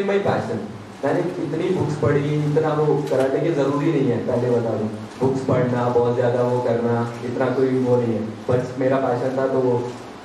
My passion. मैंने इतनी books पढ़ी, इतना वो कराटे के जरूरी नहीं है, पहले बता दूं, बुक्स पढ़ना बहुत ज्यादा वो करना इतना कोई वो नहीं है, बस मेरा पैशन था तो वो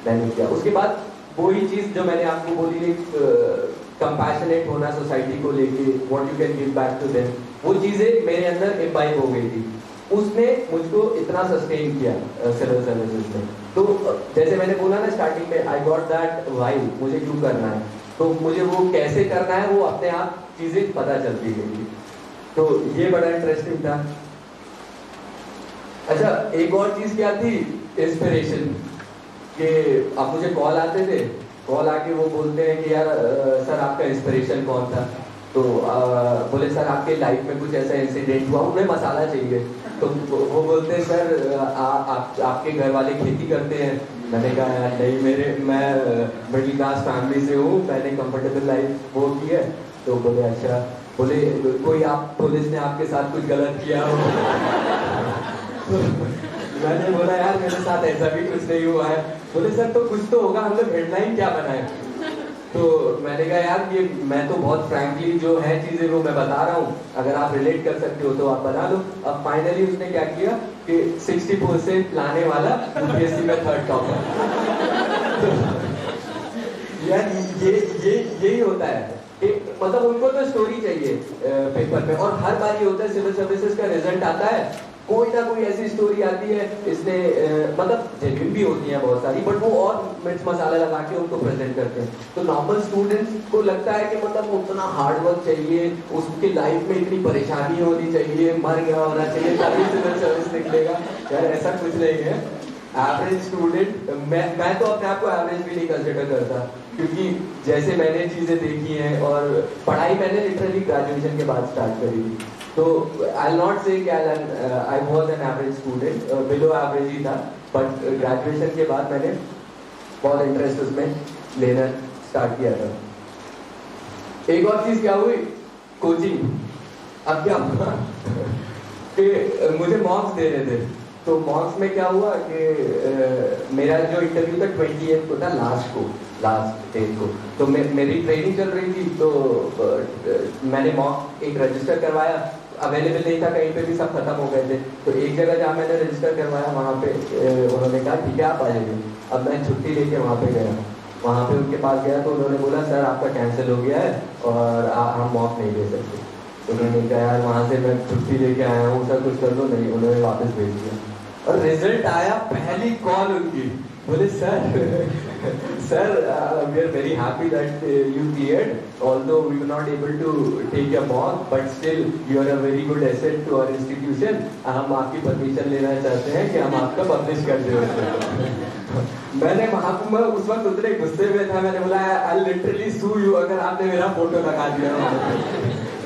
मैंने किया। उसके बाद वही चीज जो मैंने आपको बोली, एक कंपैशनेट होना सोसाइटी को लेके, what you can give back to them, वो चीजें मेरे अंदर इम्बाइब हो गई थी। उसने मुझको इतना सस्टेन किया सिविल सर्विसेज में। तो जैसे मैंने बोला ना स्टार्टिंग में, आई गॉट दैट वाई, मुझे क्यों करना है, तो मुझे वो कैसे करना है वो अपने आप चीजें पता चलती गई। तो ये बड़ा इंटरेस्टिंग था। अच्छा, एक और चीज क्या थी, इंस्पिरेशन। कि अब मुझे कॉल आते थे, कॉल आके वो बोलते हैं कि यार सर आपका इंस्पिरेशन कौन था, तो बोले सर आपके लाइफ में कुछ ऐसा इंसिडेंट हुआ, उन्हें मसाला चाहिए, तो वो बोलते हैं सर आपके घर वाले खेती करते हैं। मैंने कहा यार नहीं, मैं मिडिल क्लास फैमिली से हूँ, मैंने कंफर्टेबल लाइफ वो की है। तो बोले अच्छा, बोले कोई आप पुलिस ने आपके साथ कुछ गलत किया हो? मैंने बोला यार मेरे साथ ऐसा भी कुछ नहीं हुआ है। बोले सर तो कुछ तो होगा, हम लोग हेडलाइन क्या बनाए? तो मैंने कहा यार ये मैं तो बहुत फ्रैंकली जो है चीजें वो मैं बता रहा हूँ, अगर आप रिलेट कर सकते हो तो आप बना लो। अब फाइनली उसने क्या किया कि 60% लाने वाला यूपीएससी में 3rd टॉपर। तो यार यही होता है कि मतलब उनको तो स्टोरी चाहिए पेपर में, और हर बार ये होता है सिविल सर्विसेज का रिजल्ट आता है, कोई ना कोई ऐसी स्टोरी आती है, इसने मतलब जेन्युइन भी होती है बहुत सारी, बट वो और मिर्च मसाला लगा के उनको प्रेजेंट करते हैं। तो नॉर्मल स्टूडेंट्स को लगता है कि मतलब उतना हार्ड वर्क चाहिए, उसके लाइफ में इतनी परेशानी होनी चाहिए, मर गया होना चाहिए तभी सिविल सर्विस निकलेगा। यार ऐसा कुछ नहीं है। एवरेज स्टूडेंट, मैं तो अपने आप को एवरेज भी नहीं कंसिडर करता, क्योंकि जैसे मैंने चीजें देखी हैं, और पढ़ाई मैंने लिटरली ग्रेजुएशन के बाद स्टार्ट करी थी। तो I not say I was an average student, below average ही था, बट ग्रेजुएशन के बाद मैंने बहुत इंटरेस्ट उसमें लेना स्टार्ट किया था। एक और चीज क्या हुई, कोचिंग। अब क्या हुआ कि मुझे मॉक्स दे रहे थे, तो मॉक्स में क्या हुआ कि मेरा जो इंटरव्यू था 28 को था, लास्ट डेट को, तो मेरी ट्रेनिंग चल रही थी, तो मैंने मॉक एक रजिस्टर करवाया, अवेलेबल नहीं था कहीं पे भी, सब खत्म हो गए थे। तो एक जगह जहाँ मैंने रजिस्टर करवाया वहाँ पे उन्होंने कहा ठीक है आप आ जाइए। अब मैं छुट्टी लेके वहाँ पे गया, वहाँ पे उनके पास गया तो उन्होंने बोला सर आपका कैंसिल हो गया है और हम मॉक नहीं दे सकते। तो उन्होंने कहा यार वहाँ से मैं छुट्टी लेके आया हूँ, सर कुछ कर दो। नहीं, उन्होंने वापस भेज दिया, और रिजल्ट आया, पहली कॉल उनकी, बोले sir sir we are very happy that you cleared, although we were not able to take your mock, but still you are a very good asset to our institution, हम आपकी permission लेना चाहते हैं कि हम आपका पब्लिश कर दें। मैंने वहां मैं उस वक्त उतने गुस्से में था, मैंने बोला आई लिटरली सू यू अगर आपने मेरा फोटो लगा दिया।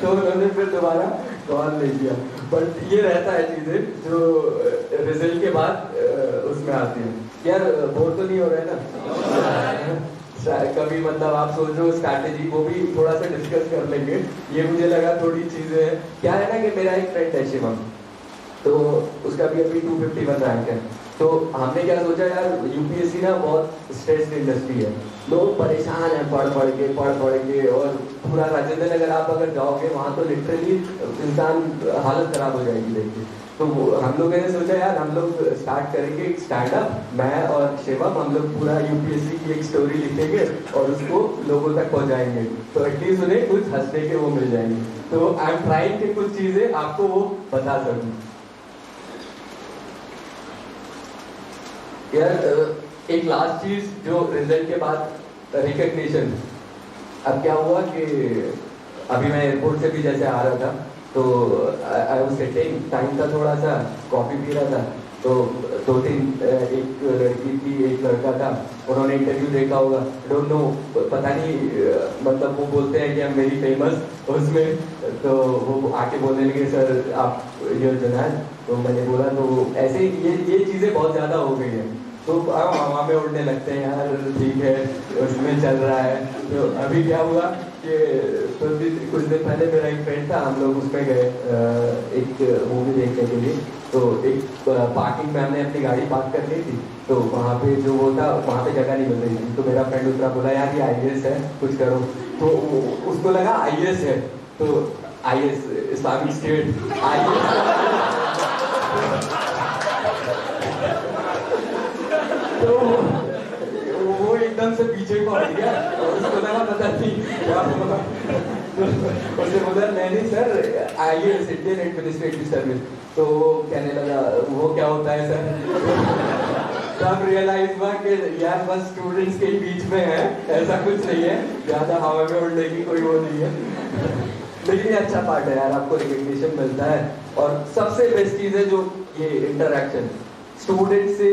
तो उन्होंने फिर दोबारा कॉल नहीं किया। बट ये रहता है चीजें जो रिजल्ट के बाद उसमें आती है। यार बोर तो नहीं हो रहा है ना? कभी मतलब आप सोच रहे हो स्ट्रैटेजी, वो भी थोड़ा सा डिस्कस कर लेंगे। ये मुझे लगा थोड़ी चीजें हैं। क्या है ना कि मेरा एक फ्रेंड है शिवम, तो उसका भी अभी 251 रैंक है। तो हमने क्या सोचा यार, यूपीएससी ना बहुत स्ट्रेस्ड इंडस्ट्री है, लोग परेशान हैं पढ़ पढ़ के, और पूरा राजेंद्र नगर आप अगर जाओगे वहाँ तो लिटरली इंसान हालत खराब हो जाएगी देखिए। तो हम लोगों ने सोचा यार हम लोग स्टार्ट करेंगे एक स्टैंडअप, मैं और शिवम, हम लोग पूरा यूपीएससी की एक स्टोरी लिखेंगे और उसको लोगों तक पहुंचाएंगे, तो एटलीस्ट उन्हें कुछ हंसने के वो मिल जाएंगे। तो आई एम ट्राइंग कि कुछ चीजें आपको वो बता सकूं। यार एक लास्ट चीज जो रिजल्ट के बाद, रिकग्निशन। अब क्या हुआ कि अभी मैं एयरपोर्ट से भी जैसे आ रहा था, तो आई वाज सिटिंग, टाइम था थोड़ा सा, कॉफी पी रहा था, तो 2-3 एक लड़की थी, एक लड़का था, उन्होंने इंटरव्यू देखा होगा, डोंट नो, पता नहीं, मतलब वो बोलते हैं कि हम वेरी फेमस उसमें, तो वो आके बोलने लगे सर आप ये जुनैद। तो मैंने बोला, तो ऐसे ये चीजें बहुत ज्यादा हो गई है, तो हवा में उड़ने लगते हैं यार, ठीक है उसमें चल रहा है। तो अभी क्या हुआ कि कुछ दिन पहले मेरा एक फ्रेंड था, हम लोग उसमें गए एक मूवी देखने के लिए, तो एक पार्किंग में हमने अपनी गाड़ी पार्क कर ली थी, तो वहाँ पे जो वो था वहाँ पे जगह नहीं मिल रही थी, तो मेरा फ्रेंड दूसरा बोला यार ये आईएएस है कुछ करो, तो उसको लगा आईएएस है, तो आईएएस इस्लामिक स्टेट आईएएस तो वो एकदम से पीछे को हट गया और उसको लगा पता नहीं क्या होगा। उसने बोला नहीं sir IAS Indian administrative service, तो कहने लगा वो क्या होता है सर। तब रियलाइज हुआ कि यार बस स्टूडेंट्स के ही बीच में है, ऐसा कुछ नहीं है, ज्यादा हवा में उड़ने की कोई वो नहीं है। लेकिन ये अच्छा पार्ट है यार, आपको रिकग्निशन मिलता है। और सबसे बेस्ट चीज है जो ये इंटरेक्शन स्टूडेंट से।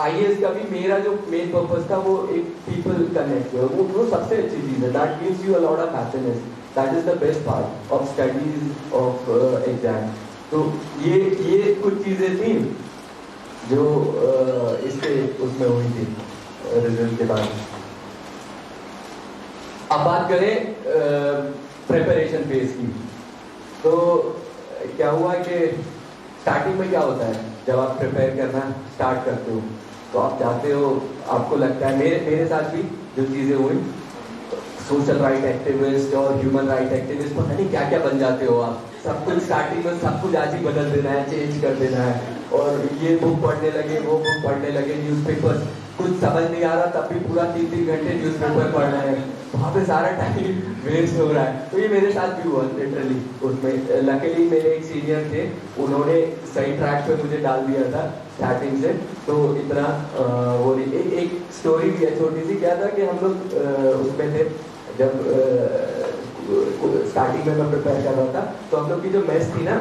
आईएएस का भी मेरा जो मेन पर्पस था वो एक पीपल कनेक्ट, वो सबसे अच्छी चीज है। That gives you a lot of happiness, that is the best part of studies of exam. तो ये कुछ चीजें थी जो इसके उसमें हुई थी रिजल्ट के बाद। अब बात करें प्रिपरेशन फेज की, तो क्या हुआ कि स्टार्टिंग में क्या होता है जब आप प्रिपेयर करना स्टार्ट करते हो, तो आप जाते हो, आपको लगता है मेरे साथ भी जो चीज़ें हुई, सोशल राइट एक्टिविस्ट और ह्यूमन राइट एक्टिविस्ट पता नहीं क्या क्या बन जाते हो आप। सब कुछ स्टार्टिंग में सब कुछ आज ही बदल देना है, चेंज कर देना है, और ये बुक पढ़ने लगे, वो बुक पढ़ने लगे, न्यूज़पेपर कुछ समझ नहीं आ रहा तब भी पूरा 3-3 घंटे न्यूज़पेपर पढ़ रहे हैं, वहाँ पे सारा टाइम वेस्ट हो रहा है। तो ये मेरे साथ भी हुआ लिटरली। उसमें लकीली मेरे एक सीनियर थे, उन्होंने सही ट्रैक पे मुझे डाल दिया था स्टार्टिंग से, तो इतना वो नहीं। एक स्टोरी भी है छोटी सी। क्या था कि हम लोग उसमें थे जब स्टार्टिंग में मैं प्रिपेयर कर रहा था, तो हम लोग की जो मेस थी ना,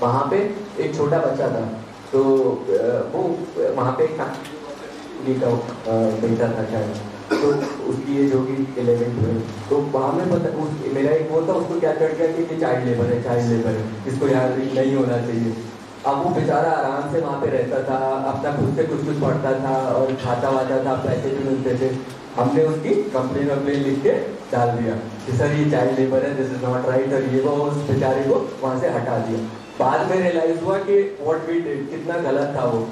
वहाँ पे एक छोटा बच्चा था, तो वो वहाँ पे एक का बेटा था शायद, तो उसकी एज होगी 11 12। तो वहाँ में मेरा एक वो था, उसको क्या चढ़ गया कि ये चाइल्ड लेबर है, चाइल्ड लेबर है, इसको यार नहीं होना चाहिए। अब वो बेचारा आराम से वहाँ पे रहता था, अपना खुद से कुछ कुछ पढ़ता था और खाता वाता था, पैसे भी मिलते थे। हमने उसकी कंप्लेन वम्प्लेन लिख के डाल दिया कि सर ये चाइल्ड लेबर है, दिस इज नॉट राइट, और ये वो उस बेचारे को वहाँ से हटा दिया। बाद में रियलाइज हुआ कि व्हाट वी डिड, कितना गलत था वो।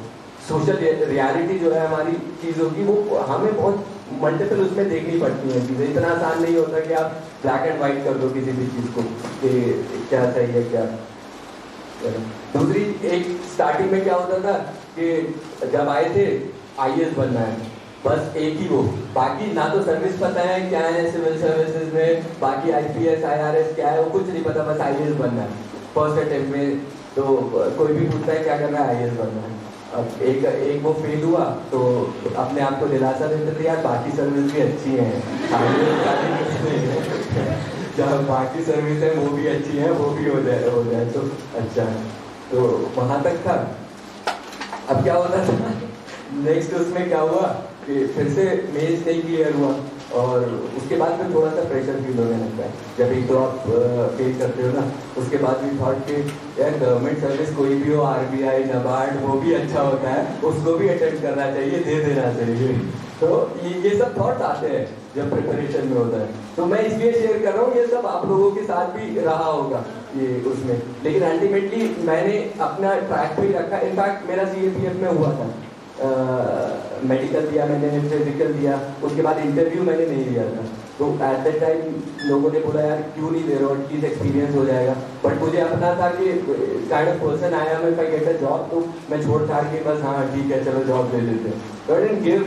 सोशल रियलिटी जो है हमारी चीज़ों की, वो हमें बहुत मल्टीपल उसमें देखनी पड़ती है चीज़ें। इतना आसान नहीं होता कि आप ब्लैक एंड व्हाइट कर दो किसी भी चीज़ को कि क्या सही है क्या। दूसरी एक स्टार्टिंग में क्या होता था कि जब आए थे आईएएस बनना है, बस एक ही वो, बाकी ना तो सर्विस पता है क्या है सिविल सर्विसेज में, बाकी आईपीएस आईआरएस क्या है वो कुछ नहीं पता, बस आईएएस बनना है फर्स्ट अटेम्प्ट में। तो कोई भी पूछता है क्या करना है, आईएएस बनना है। अब एक वो फेल हुआ तो अपने आप को दिलासा देते थे यार बाकी सर्विस भी अच्छी हैं, जब बाकी सर्विस है वो भी अच्छी है, वो भी हो जाए तो अच्छा है। तो वहाँ तक था। अब क्या होता था नेक्स्ट उसमें क्या हुआ कि फिर से मेंस नहीं क्लियर हुआ, और उसके बाद में थोड़ा सा प्रेशर फील होने लगता है जब एक तो आप फेल करते हो ना। उसके बाद भी थॉट कि यार गवर्नमेंट सर्विस कोई भी हो, आरबीआई नबार्ड, वो भी अच्छा होता है, उसको भी अटेंड करना चाहिए, दे देना चाहिए। तो ये सब थॉट्स आते हैं जब प्रिपरेशन में होता है। तो मैं इसलिए शेयर कर रहा हूँ, ये सब आप लोगों के साथ भी रहा होगा ये उसमें, लेकिन अल्टीमेटली मैंने अपना ट्रैक पे ही रखा। इनफैक्ट मेरा सीएपीएफ में हुआ था, मेडिकल दिया मैंने, फिजिकल दिया, उसके बाद इंटरव्यू मैंने नहीं दिया था। तो एट दैट टाइम लोगों ने बोला यार क्यों नहीं दे रहे हो, एटलीस्ट एक्सपीरियंस हो जाएगा। बट मुझे अपना था कि काइंड ऑफ पर्सन आया मैं, if I get a job तो मैं छोड़ छाड़ के बस हाँ ठीक है चलो जॉब ले लेते हैं। तो आई डिडंट गिव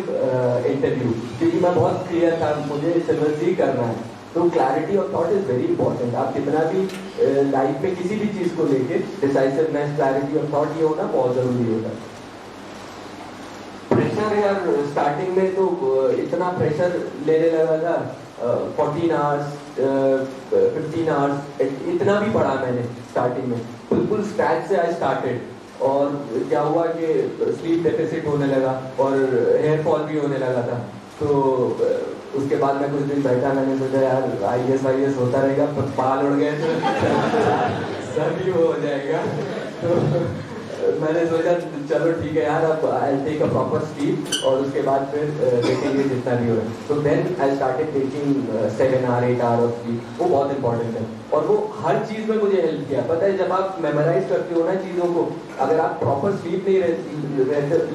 इंटरव्यू क्योंकि मैं बहुत क्लियर था मुझे सिविल ही करना है। तो clarity of thought is very important. आप कितना भी लाइफ में किसी भी चीज़ को लेके डिसाइसिवनेस, क्लैरिटी ऑफ थॉट ये होना बहुत ज़रूरी होता है। प्रेशर यार स्टार्टिंग में तो इतना प्रेशर लेने लगा था, 14 आवर्स 15 आवर्स इतना भी पढ़ा मैंने स्टार्टिंग में, बिल्कुल स्क्रैच से आई स्टार्टेड। और क्या हुआ कि स्लीप डेफिसिट होने लगा और हेयर फॉल भी होने लगा था। तो उसके बाद मैं कुछ दिन बैठा, मैंने सोचा यार आईएएस होता रहेगा, बाल उड़ गए तो सभी वो हो जाएगा। मैंने सोचा चलो ठीक है यार, अब I take a proper sleep और उसके बाद फिर देखेंगे जितना भी हो रहा है। तो then I started taking 7 hour 8 hour of sleep. वो बहुत इंपॉर्टेंट है और वो हर चीज़ में मुझे हेल्प किया। पता है जब आप मेमोराइज करते हो ना चीज़ों को, अगर आप प्रॉपर स्लीप नहीं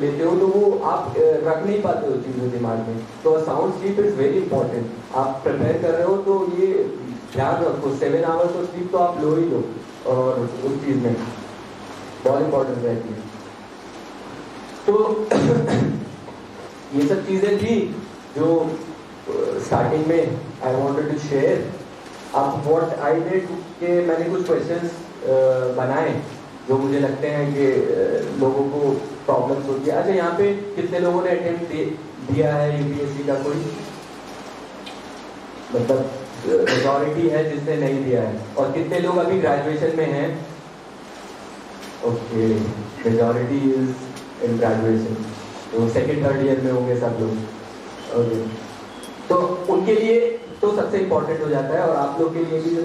लेते हो तो वो आप रख नहीं पाते हो चीज़ें दिमाग में। तो sound sleep is very important. आप प्रिपेयर कर रहे हो तो ये ध्यान रखो, 7 आवर्स ऑफ स्लीप तो आप लो ही लो, और उस चीज़ में बहुत इंपॉर्टेंट रहती है। तो ये सब चीज़ें थी जो स्टार्टिंग में आई वांटेड टू शेयर। अब व्हाट आई डिड कि मैंने कुछ क्वेश्चंस बनाए जो मुझे लगते हैं कि लोगों को प्रॉब्लम्स होती है। अच्छा, यहाँ पे कितने लोगों ने अटेम्प्ट दिया है यूपीएससी का? कोई मतलब मेजॉरिटी है जिसने नहीं दिया है। और कितने लोग अभी ग्रेजुएशन में हैं? Okay, majority is in graduation, तो सेकेंड थर्ड ईयर में होंगे सब लोग। ओके, तो उनके लिए तो सबसे इम्पोर्टेंट हो जाता है, और आप लोग के लिए भी जो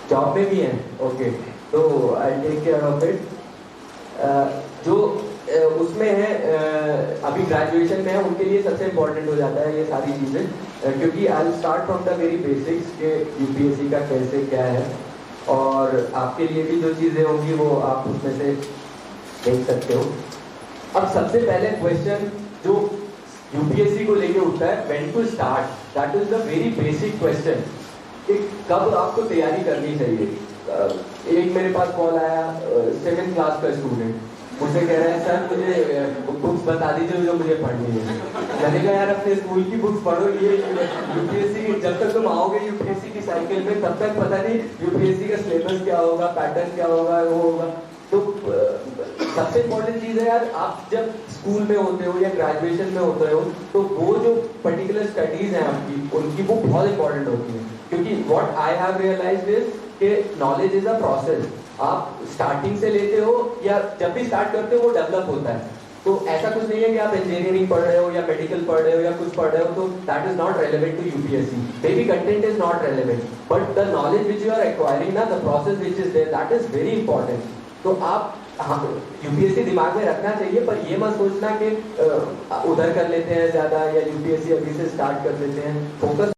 जॉब में भी हैं। ओके, तो I take care of it. जो उसमें है अभी ग्रेजुएशन में है, उनके लिए सबसे इम्पोर्टेंट हो जाता है ये सारी चीज़ें, क्योंकि I start from the very basics के यूपीएससी का कैसे क्या है, और आपके लिए भी जो चीज़ें होंगी वो आप उसमें से देख सकते हो। अब सबसे पहले क्वेश्चन जो यूपीएससी को लेके उठता है, when to start, that is the very basic question कि कब आपको तैयारी करनी चाहिए। एक मेरे पास कॉल आया 7th क्लास का स्टूडेंट, मुझसे कह रहा है सर मुझे बुक्स बता दीजिए जो मुझे पढ़नी है। मैंने कहा यार अपने स्कूल की बुक्स पढ़ो, ये यूपीएससी जब तक तुम आओगे यूपीएससी की साइकिल में तब तक पता नहीं यूपीएससी का सिलेबस क्या होगा, पैटर्न क्या होगा, वो होगा। तो सबसे इम्पोर्टेंट चीज़ है यार, आप जब स्कूल में होते हो या ग्रेजुएशन में होते हो तो वो जो पर्टिकुलर स्टडीज हैं आपकी, उनकी वो बहुत इंपॉर्टेंट होती है। क्योंकि what I have realised is कि नॉलेज इज अ प्रोसेस। आप स्टार्टिंग से लेते हो या जब भी स्टार्ट करते हो वो डेवलप होता है। तो ऐसा कुछ नहीं है कि आप इंजीनियरिंग पढ़ रहे हो या मेडिकल पढ़ रहे हो या कुछ पढ़ रहे हो तो that is not relevant to UPSC. May be content is not relevant, but the knowledge which you are acquiring ना, the process which is there, that is very important. तो आप यूपीएससी दिमाग में रखना चाहिए, पर ये मत सोचना कि उधर कर लेते हैं ज्यादा या यूपीएससी अभी से स्टार्ट कर लेते हैं। फोकस